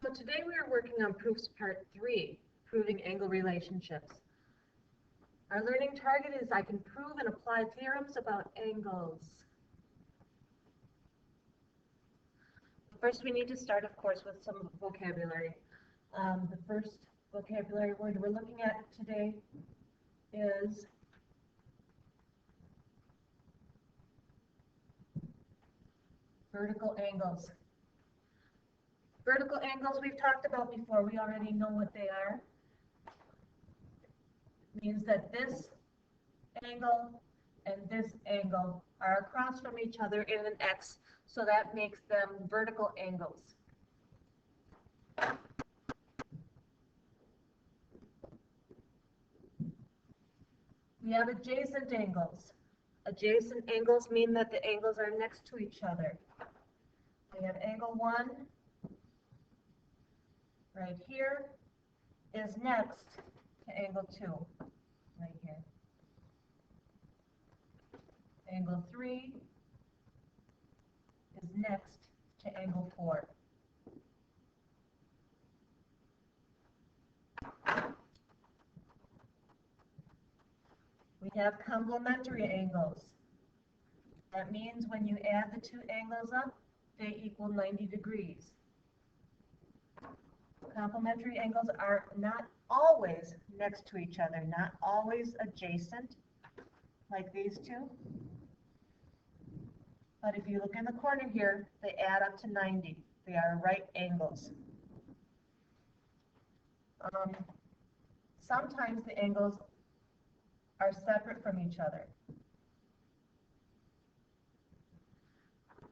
So today we are working on proofs part 3, proving angle relationships. Our learning target is I can prove and apply theorems about angles. First we need to start, of course, with some vocabulary. The first vocabulary word we're looking at today is vertical angles. Vertical angles we've talked about before. We already know what they are. It means that this angle and this angle are across from each other in an X, so that makes them vertical angles. We have adjacent angles. Adjacent angles mean that the angles are next to each other. We have angle 1 right here is next to angle 2 right here. Angle 3 is next to angle 4. We have complementary angles. That means when you add the two angles up, they equal 90 degrees. Complementary angles are not always next to each other, not always adjacent, like these two. But if you look in the corner here, they add up to 90. They are right angles. Sometimes the angles are separate from each other.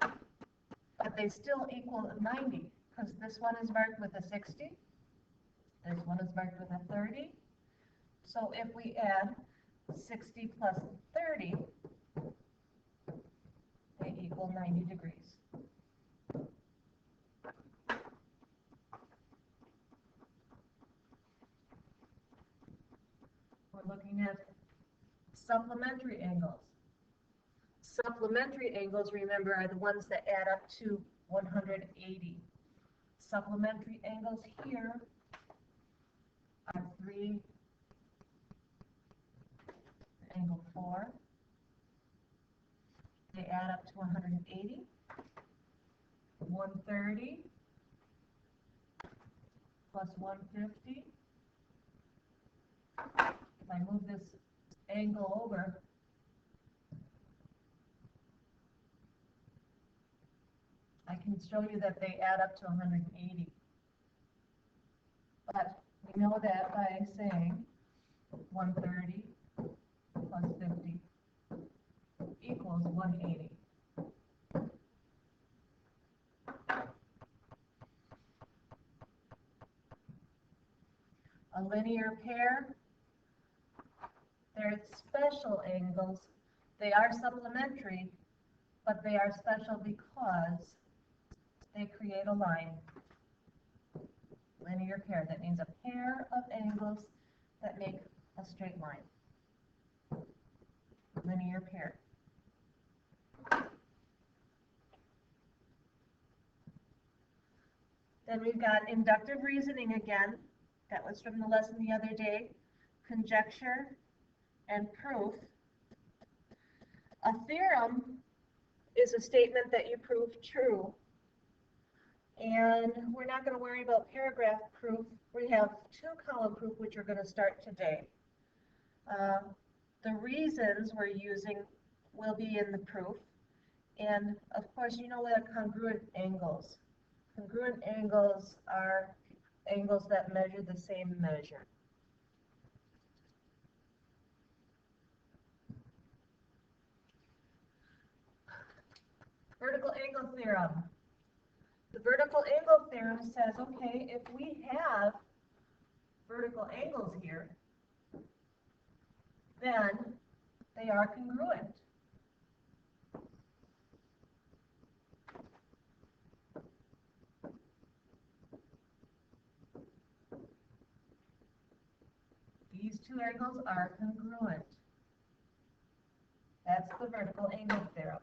But they still equal 90, because this one is marked with a 60, this one is marked with a 30. So if we add 60 plus 30, they equal 90 degrees. We're looking at supplementary angles. Supplementary angles, remember, are the ones that add up to 180. Supplementary angles here are 3, angle 4. They add up to 180. 130 plus 150. If I move this angle over, I can show you that they add up to 180. But we know that by saying 130 plus 50 equals 180. A linear pair, they're special angles. They are supplementary, but they are special because they create a line. Linear pair, that means a pair of angles that make a straight line. Linear pair. Then we've got inductive reasoning again. That was from the lesson the other day. Conjecture and proof. A theorem is a statement that you prove true. And we're not going to worry about paragraph proof. We have two-column proof, which we're going to start today. The reasons we're using will be in the proof. And of course, you know what are congruent angles. Congruent angles are angles that measure the same measure. Vertical angle theorem. The vertical angle theorem says, okay, if we have vertical angles here, then they are congruent. These two angles are congruent. That's the vertical angle theorem.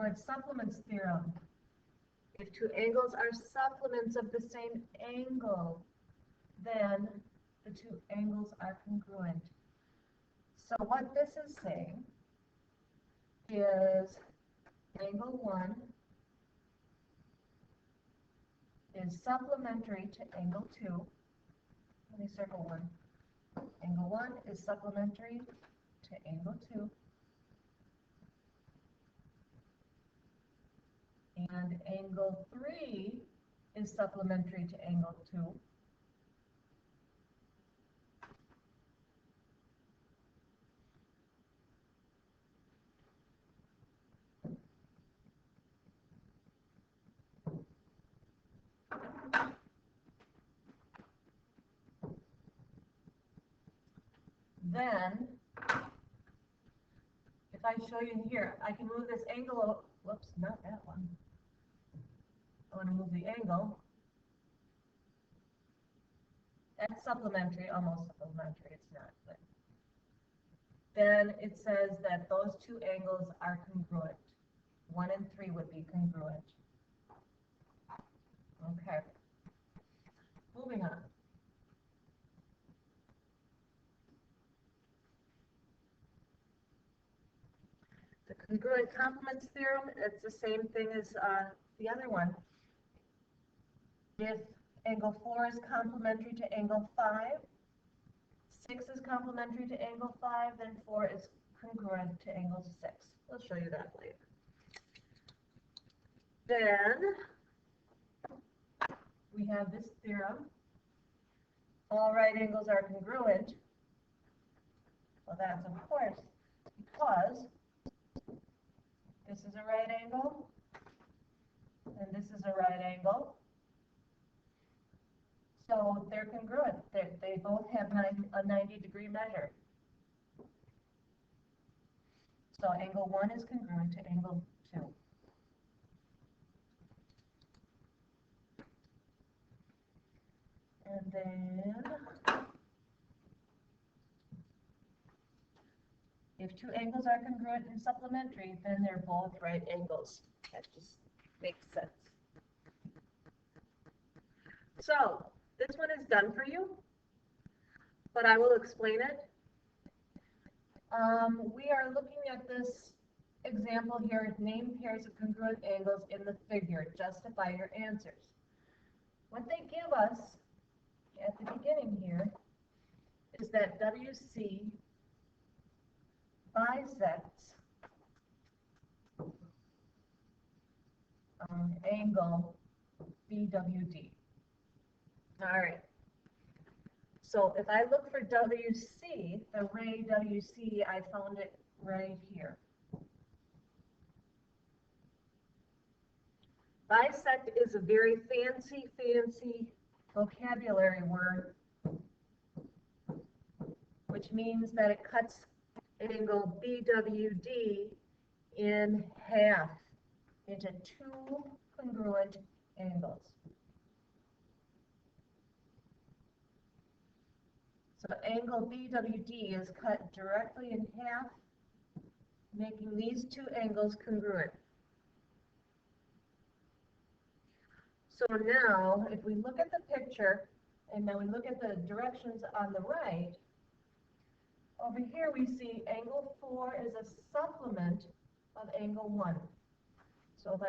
congruent supplements theorem. If two angles are supplements of the same angle, then the two angles are congruent. So what this is saying is angle 1 is supplementary to angle 2. Let me circle 1. Angle 1 is supplementary to angle 2. And angle 3 is supplementary to angle 2. Then, if I show you here, I can move this angle, whoops, not that one. I want to move the angle. That's supplementary, almost supplementary, it's not. But then it says that those two angles are congruent. 1 and 3 would be congruent. Okay. Moving on. The congruent complements theorem, it's the same thing as the other one. If angle 4 is complementary to angle 5, 6 is complementary to angle 5, then 4 is congruent to angle 6. We'll show you that later. Then we have this theorem. All right angles are congruent. Well, that's of course because this is a right angle and this is a right angle. So they're congruent. They both have a 90-degree measure. So angle 1 is congruent to angle 2. And then, if two angles are congruent and supplementary, then they're both right angles. That just makes sense. So, this one is done for you, but I will explain it. We are looking at this example here, name pairs of congruent angles in the figure. Justify your answers. What they give us at the beginning here is that WC bisects angle BWD. All right. So if I look for WC, the ray WC, I found it right here. Bisect is a very fancy vocabulary word, which means that it cuts angle BWD in half into two congruent angles. So angle BWD is cut directly in half, making these two angles congruent. So now, if we look at the picture, and then we look at the directions on the right, over here we see angle 4 is a supplement of angle 1. So if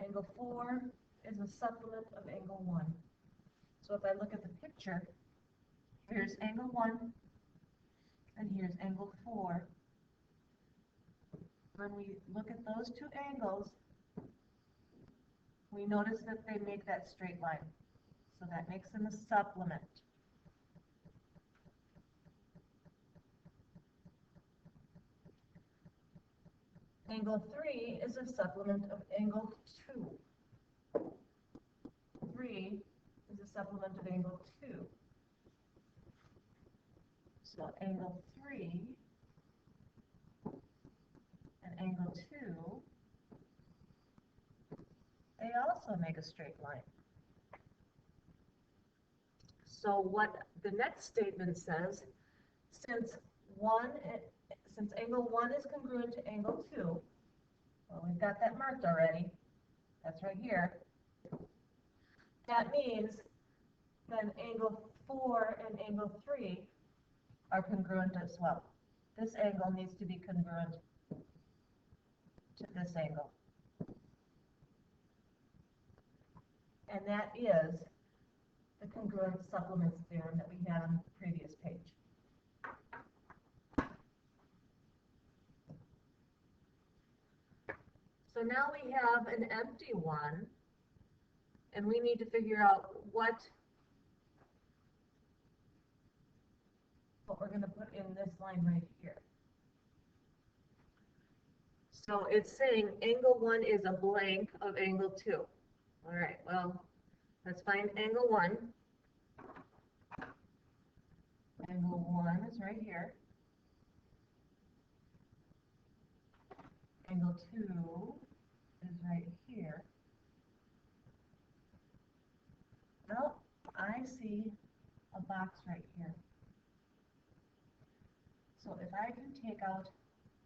angle 4 is a supplement of angle 1. So if I look at the picture, here's angle 1, and here's angle 4. When we look at those two angles, we notice that they make that straight line. So that makes them a supplement. Angle 3 is a supplement of angle 2. 3 is a supplement of angle 2. So angle 3 and angle 2, they also make a straight line. So what the next statement says, since angle 1 is congruent to angle 2, Well, we've got that marked already. That's right here. That means then angle 4 and angle 3 are congruent as well. This angle needs to be congruent to this angle. And that is the congruent supplements theorem that we had on the previous page. So now we have an empty one, and we need to figure out what we're going to put in this line right here. So it's saying angle 1 is a blank of angle 2. All right, well, let's find angle 1. Angle 1 is right here. Angle 2 is right here. Well, I see a box right here. So if I can take out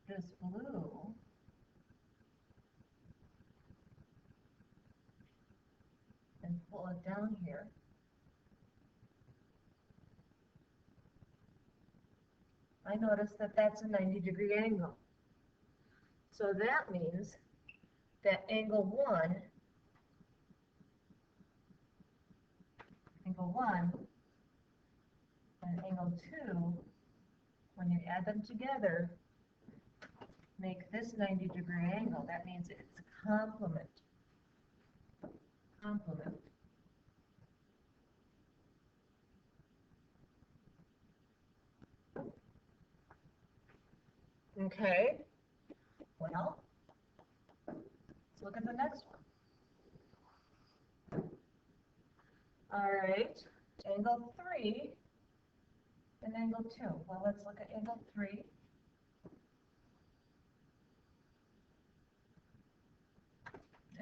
this blue and pull it down here, I notice that that's a 90-degree angle. So that means that angle 1 and angle 2, when you add them together, make this 90-degree angle. That means it's a complement. Complement. Okay, well, let's look at the next one. All right, angle 3 and angle 2. Well, let's look at angle 3.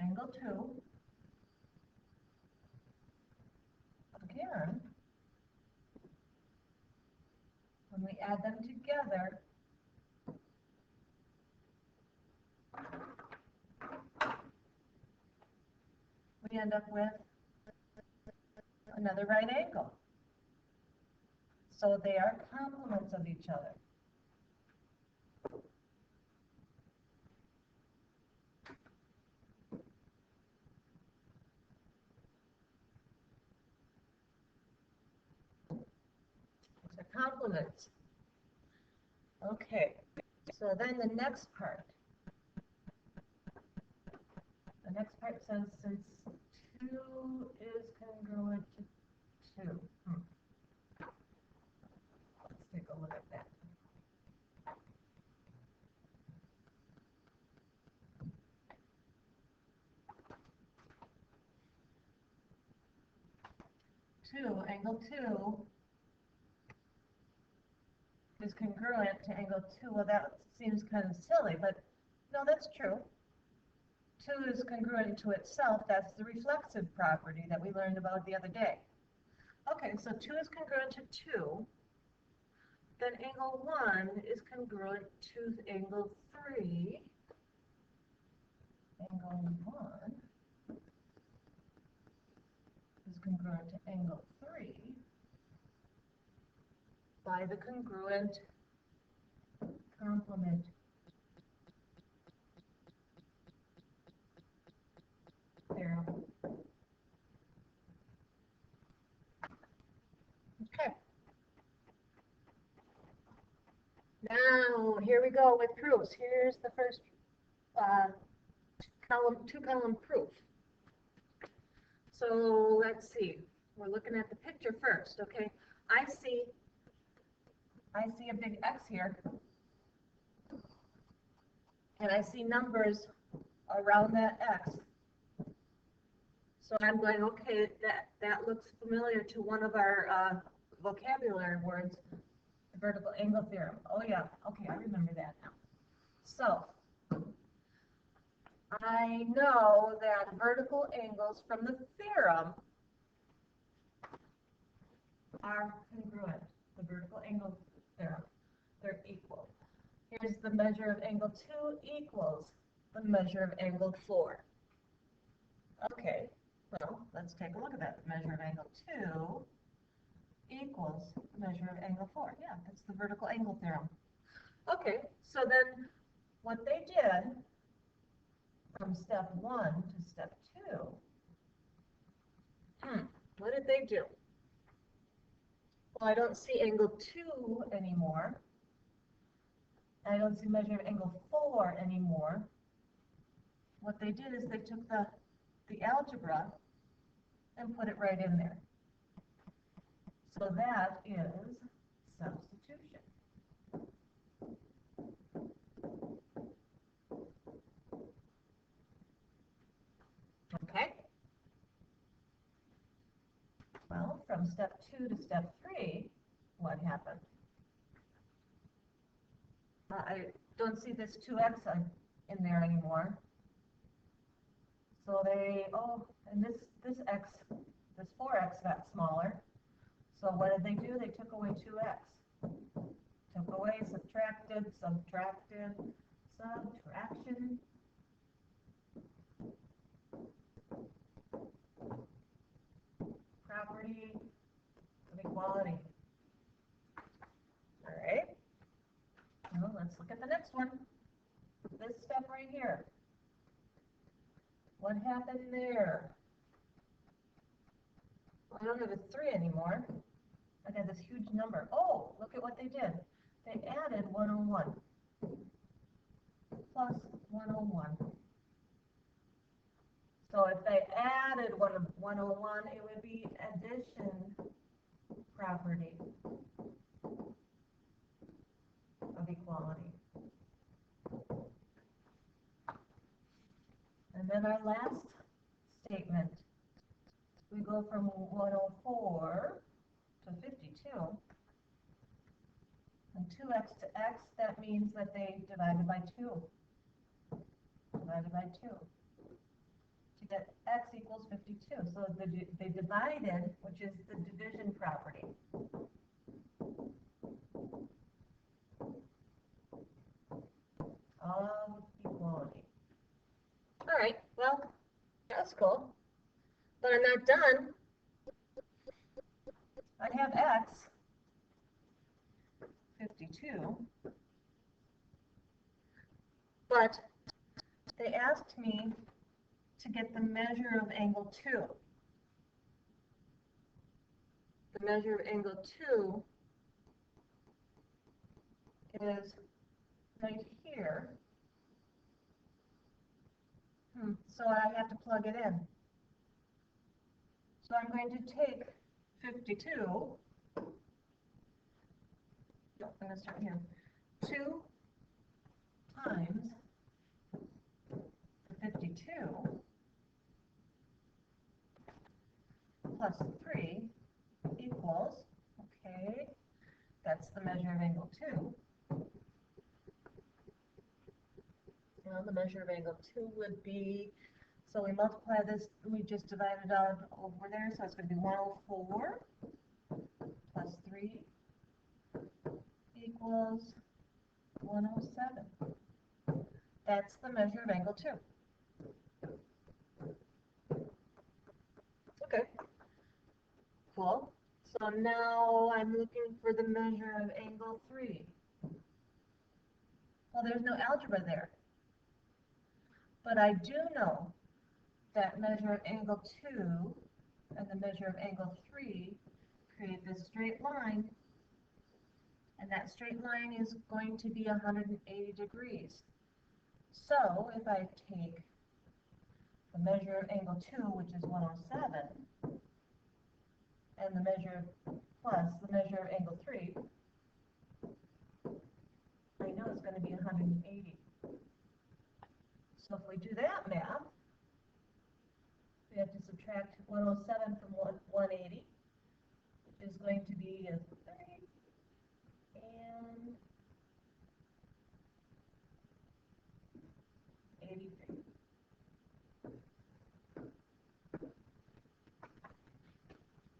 Angle 2. Again, when we add them together, we end up with another right angle. So they are complements of each other. These are complements. Okay, so then the next part. The next part says since 2 is congruent to 2. Let's take a look at that. Angle 2 is congruent to angle 2. Well, that seems kind of silly, but no, that's true. 2 is congruent to itself. That's the reflexive property that we learned about the other day. Okay, so 2 is congruent to 2. Then angle 1 is congruent to angle 3. Angle 1 is congruent to angle 3 by the congruent complement theorem. Okay. Now, here we go with proofs. Here's the first two-column proof. So let's see. We're looking at the picture first, okay? I see a big X here, and I see numbers around that X. So I'm going, okay, that looks familiar to one of our vocabulary words, the vertical angle theorem. Oh yeah, okay, I remember that now. So I know that vertical angles from the theorem are congruent. The vertical angle theorem, they're equal. Here's the measure of angle 2 equals the measure of angle 4. Okay, well, let's take a look at that. The measure of angle 2 equals the measure of angle 4. Yeah, that's the vertical angle theorem. Okay, so then what they did from step 1 to step 2, what did they do? Well, I don't see angle 2 anymore. I don't see measure of angle 4 anymore. What they did is they took the algebra and put it right in there. So that is substitution. Okay? Well, from step 2 to step 3, what happened? I don't see this 2x in there anymore. So and this x, this 4x got smaller. So what did they do? They took away 2x. Took away, subtracted, subtraction. Property of equality. All right. Well, let's look at the next one. This step right here. What happened there? Well, I don't have a 3 anymore. I got this huge number. Oh, look at what they did. They added 101 plus 101. So if they added 101, it would be addition property of equality. And then our last statement, we go from 104 to 52. And 2x to x, that means that they divided by 2. Divided by 2. To get x equals 52. So they divided, which is the division property. Of equality. All right, well, that's cool. But I'm not done. I have x, 52, but they asked me to get the measure of angle 2. The measure of angle 2 is right here. So I have to plug it in. So I'm going to take 52. I'm going to start here. 2 times 52 plus 3 equals, okay, that's the measure of angle 2. Now the measure of angle 2 would be, so we multiply this, we just divide it out over there, so it's going to be 104 plus 3 equals 107. That's the measure of angle 2. Okay, cool. So now I'm looking for the measure of angle 3. Well, there's no algebra there. But I do know that measure of angle 2 and the measure of angle 3 create this straight line. And that straight line is going to be 180 degrees. So if I take the measure of angle 2, which is 107, and the measure plus the measure of angle 3, I know it's going to be 180. So if we do that math, we have to subtract 107 from 180, which is going to be a 30 and 83.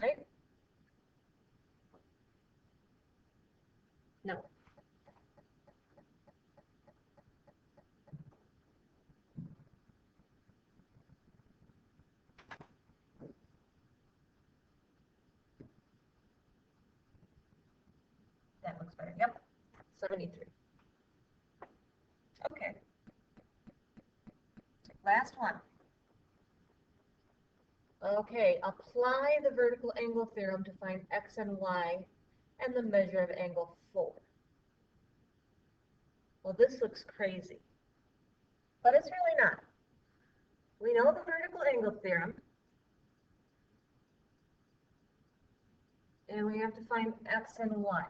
Right? No. 73. Okay. Last one. Okay, apply the vertical angle theorem to find x and y and the measure of angle 4. Well, this looks crazy, but it's really not. We know the vertical angle theorem, and we have to find x and y.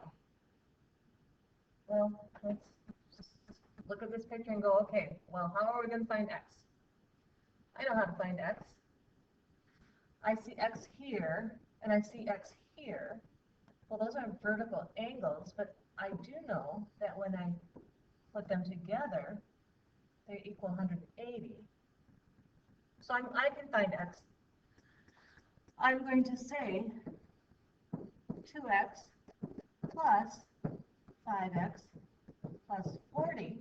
Well, let's just look at this picture and go, okay, well, how are we going to find x? I know how to find x. I see x here, and I see x here. Well, those are vertical angles, but I do know that when I put them together, they equal 180. So I can find x. I'm going to say 2x plus 5x plus 40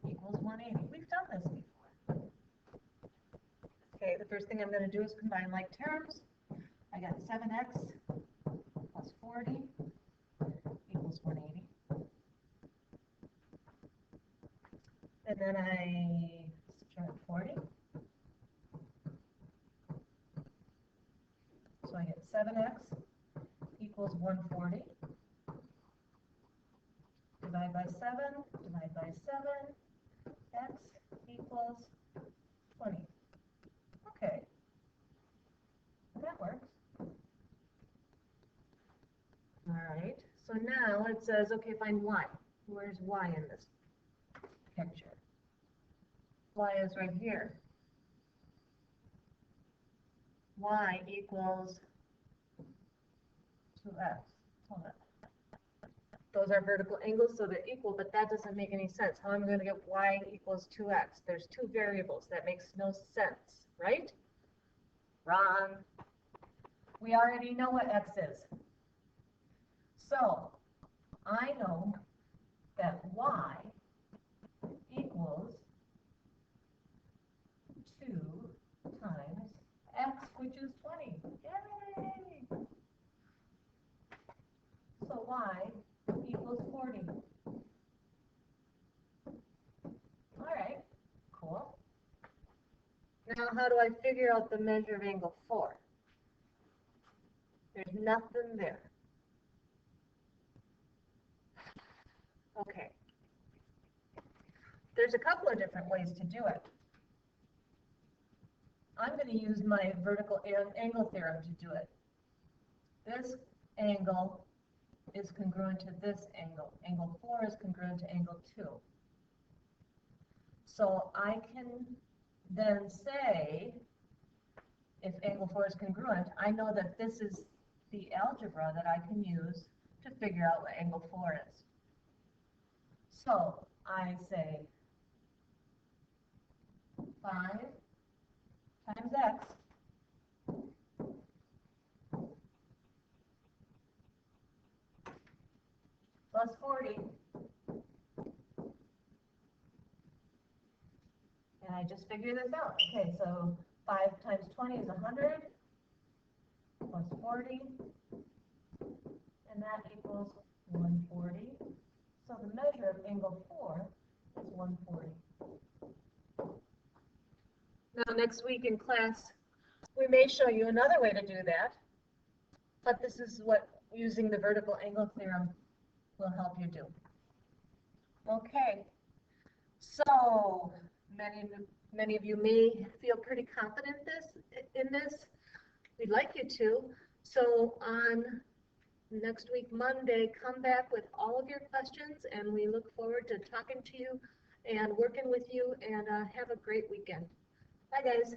equals 180. We've done this before. Okay, the first thing I'm going to do is combine like terms. I got 7x plus 40 equals 180. And then I subtract 40. So I get 7x equals 140. Divide by 7, divide by 7, x equals 20. Okay, that works. All right, so now it says, okay, find y. Where's y in this picture? Y is right here. Y equals 2x. Hold on. Those are vertical angles, so they're equal, but that doesn't make any sense. How am I going to get y equals 2x? There's two variables. That makes no sense, right? Wrong. We already know what x is. So I know that y equals 2 times x, which is 20. Yay! So y equals 40. All right, cool. Now how do I figure out the measure of angle 4? There's nothing there. Okay. There's a couple of different ways to do it. I'm going to use my vertical angle theorem to do it. This angle is congruent to this angle. Angle 4 is congruent to angle 2. So I can then say, if angle 4 is congruent, I know that this is the algebra that I can use to figure out what angle 4 is. So I say 5 times x plus 40, and I just figure this out. Okay, so 5 times 20 is 100 plus 40, and that equals 140. So the measure of angle 4 is 140. Now next week in class, we may show you another way to do that, but this is what using the vertical angle theorem will help you do. Okay, so many of you may feel pretty confident in this. We'd like you to. So on next week, Monday, come back with all of your questions, and we look forward to talking to you and working with you, and have a great weekend. Bye, guys.